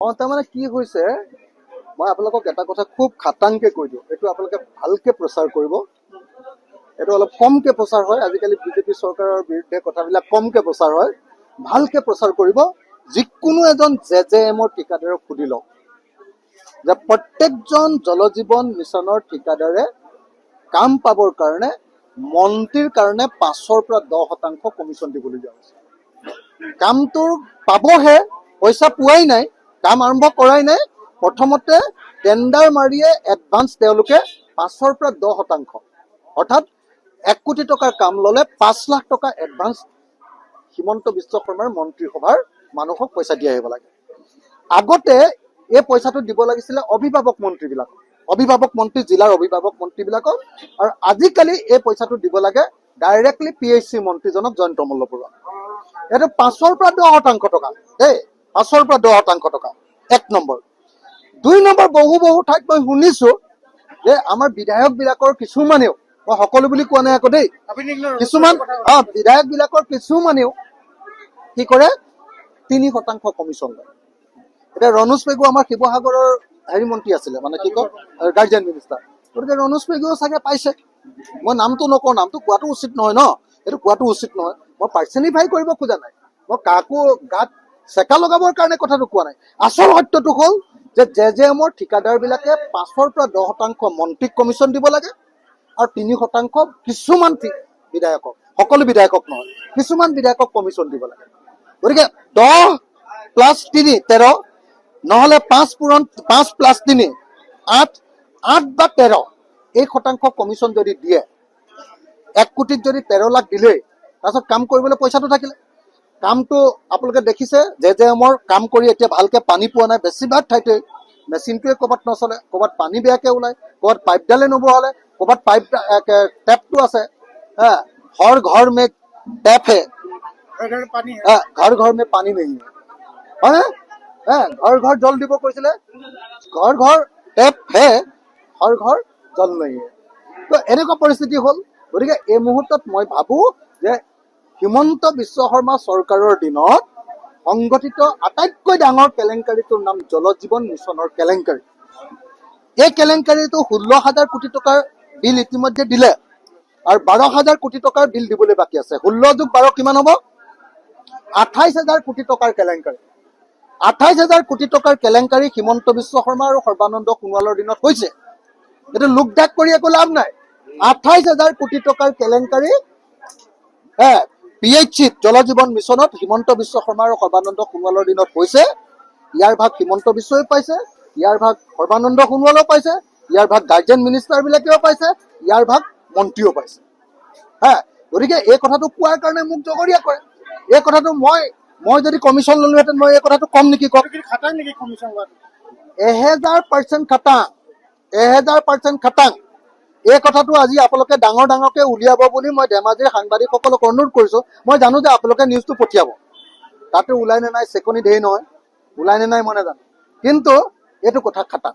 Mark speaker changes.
Speaker 1: তাৰমানে কি হৈছে মই আপোনালোকক এটা কথা খুব খাটাংকে কৈ দিওঁ, এইটো আপোনালোকে ভালকে প্ৰচাৰ কৰিব। এইটো অলপ কমকে প্ৰচাৰ হয়, আজিকালি বিজেপি চৰকাৰৰ বিৰুদ্ধে কথাবিলাক কমকে প্ৰচাৰ হয়। ভালকে প্ৰচাৰ কৰিব। যিকোনো এজন JJM ঠিকাদাৰক সুধি লওক যে প্ৰত্যেকজন জল জীৱন মিছনৰ ঠিকাদাৰে কাম পাবৰ কাৰণে মন্ত্ৰীৰ কাৰণে 5ৰ পৰা 10% কমিশ্যন দিবলগীয়া হৈছে। কামটো পাবহে, পইচা পোৱাই নাই, কাম আৰম্ভ কৰাই নাই। প্ৰথমতে টেণ্ডাৰ মাৰিয়ে এডভান্স তেওঁলোকে 5ৰ পৰা 10%, অৰ্থাৎ 1 কোটি টকাৰ কাম ল'লে 5 লাখ টকা এডভান্স হিমন্ত বিশ্ব শৰ্মাৰ মন্ত্ৰীসভাৰ মানুহক পইচা দি আহিব লাগে। আগতে এই পইচাটো দিব লাগিছিলে অভিভাৱক মন্ত্ৰীবিলাকক, অভিভাৱক মন্ত্ৰী, জিলাৰ অভিভাৱক মন্ত্ৰীবিলাকক, আৰু আজিকালি এই পইচাটো দিব লাগে ডাইৰেক্টলি PHC মন্ত্ৰীজনক জয়ন্ত মল্লবৰুৱা। এইটো 5ৰ পৰা 10% টকা দেই, 5ৰ পৰা 10% টকা 1 নম্বৰ। 2 নম্বৰ, বহু ঠাইত মই শুনিছো যে আমাৰ বিধায়কবিলাকৰ কিছুমানেও, মই সকলো বুলি কোৱা নাই আকৌ দেই, কিছুমান বিধায়কবিলাকৰ কিছুমানেও কি কৰে 3% কমিশ্যন লয়। এতিয়া ৰণোজ পেগু আমাৰ শিৱসাগৰৰ মন্ত্ৰী আছিলে, মানে কি কয় গাৰ্জিয়ান মিনিষ্টাৰ, গতিকে ৰণোজ পেগুও চাগে পাইছে। মই নামটো নকওঁ, নামটো কোৱাটো উচিত নহয় ন, এইটো কোৱাটো উচিত নহয়। মই পাৰ্চনিফাই কৰিব খোজা নাই, মই কাকো গাত চেকা লগাবৰ কাৰণে কথাটো কোৱা নাই। আচল সত্যটো হ'ল যে JJM ঠিকাদাৰবিলাকে 5ৰ পৰা 10% মন্ত্ৰীক কমিশ্যন দিব লাগে, আৰু 3% কিছুমান বিধায়কক, সকলো বিধায়কক নহয়, কিছুমান বিধায়কক কমিশ্যন দিব লাগে। গতিকে 10 + 3 13, নহ'লে 5 + 3 8 বা 13 এই শতাংশ কমিশ্যন যদি দিয়ে, 1 কোটিত যদি 13 লাখ দিলেই, তাৰপিছত কাম কৰিবলৈ পইচাটো থাকিলে। কামটো আপোনালোকে দেখিছে, JJMৰ কাম কৰি এতিয়া ভালকে পানী পোৱা নাই। বেছিভাগ ঠাইতে মেচিনটোৱে ক'ৰবাত নচলে, ক'ৰবাত পানী বেয়াকে ওলায়, ক'ৰবাত পাইপডালে নবহালে, ক'ৰবাত টেপটো আছে, হৰ ঘৰ মে টেপ হে, ঘৰ ঘৰ মে পানী নেহি হয়, ঘৰ ঘৰ জল দিব কৈছিলে, ঘৰ ঘৰ টেপ হে, হৰ ঘৰ জল নেহি। তো এনেকুৱা পৰিস্থিতি হ'ল। গতিকে এই মুহূৰ্তত মই ভাবোঁ যে হিমন্ত বিশ্ব শৰ্মা চৰকাৰৰ দিনত সংগঠিত আটাইতকৈ ডাঙৰ কেলেংকাৰীটোৰ নাম জল জীৱন মিছনৰ কেলেংকাৰী। এই কেলেংকাৰীটো 16,000 কোটি টকাৰ বিল ইতিমধ্যে দিলে, আৰু 12,000 কোটি টকাৰ বিল দিবলৈ বাকী আছে। 16 + 12 কিমান হ'ব? 28,000 কোটি টকাৰ কেলেংকাৰী। 28,000 কোটি টকাৰ কেলেংকাৰী হিমন্ত বিশ্ব শৰ্মা আৰু সৰ্বানন্দ সোণোৱালৰ দিনত হৈছে। এইটো লোকঢাক কৰি একো লাভ নাই। 28,000 কোটি টকাৰ কেলেংকাৰী PHCত জল জীৱন মিছনত হিমন্ত বিশ্ব শৰ্মা আৰু সৰ্বানন্দ সোণোৱালৰ দিনত হৈছে। ইয়াৰ ভাগ হিমন্ত বিশ্বই পাইছে, ইয়াৰ ভাগ সৰ্বানন্দ সোণোৱালেও পাইছে, ইয়াৰ ভাগ গাৰ্জিয়ান মিনিষ্টাৰবিলাকেও পাইছে, ইয়াৰ ভাগ মন্ত্ৰীও পাইছে। গতিকে এই কথাটো কোৱাৰ কাৰণে মোক জগৰীয়া কৰে। এই কথাটো মই যদি কমিশ্যন ল'লোহেঁতেন, মই এই কথাটো কম নেকি? কওক, 1000% খাটাং, 1000% খাটাং। এই কথাটো আজি আপোনালোকে ডাঙৰকে উলিয়াব বুলি মই ধেমাজিৰ সাংবাদিকসকলক অনুৰোধ কৰিছোঁ। মই জানো যে আপোনালোকে নিউজটো পঠিয়াব, তাতে ওলাই নে নাই চেকনি ধেৰ নহয়, ওলাই নে নাই মই নাজানো, কিন্তু এইটো কথা খাটাং।